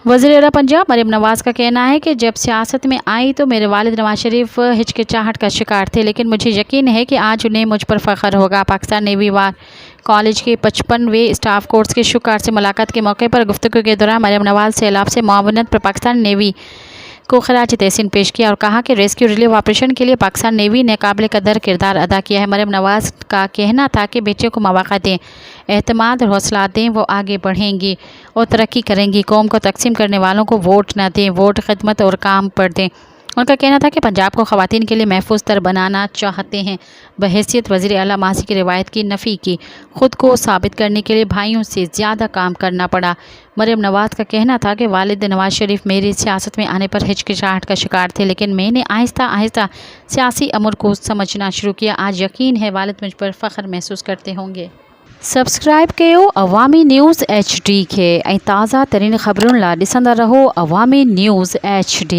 वज़ीर आला पंजाब मरियम नवाज़ का कहना है कि जब सियासत में आई तो मेरे वालिद नवाज शरीफ हिचकिचाहट का शिकार थे, लेकिन मुझे यकीन है कि आज उन्हें मुझ पर फ़ख्र होगा। पाकिस्तान नेवी वार कॉलेज के 55वें स्टाफ कोर्स के शुक्र से मुलाकात के मौके पर गुफ्तगू के दौरान मरियम नवाज़ सैलाब से मुआवनत पर पाकिस्तान नेवी को खराज तहसीन पेश किया और कहा कि रेस्क्यू रिलीफ ऑपरेशन के लिए पाकिस्तान नेवी ने काबिल कदर किरदार अदा किया है। मरियम नवाज़ का कहना था कि बच्चे को मौका दें, एतमाद और हौसला दें, वो आगे बढ़ेंगी और तरक्की करेंगी। कौम को तकसीम करने वालों को वोट न दें, वोट खिदमत और काम पर दें। उनका कहना था कि पंजाब को ख़वातीन के लिए महफूज तर बनाना चाहते हैं। बहैसियत वज़ीर आला माजी की रिवायत की नफ़ी की, ख़ुद को साबित करने के लिए भाइयों से ज़्यादा काम करना पड़ा। मरियम नवाज़ का कहना था कि वालिद नवाज शरीफ मेरी सियासत में आने पर हिचकिचाहट का शिकार थे, लेकिन मैंने आहिस्ता आहिस्ता सियासी अमूर को समझना शुरू किया। आज यकीन है वालिद मुझ पर फ़ख्र महसूस करते होंगे। सब्सक्राइब कयो अवामी न्यूज़ HD के ताज़ा तरीन ख़बरुन ला ॾिसंदा रहो अवामी न्यूज़ HD।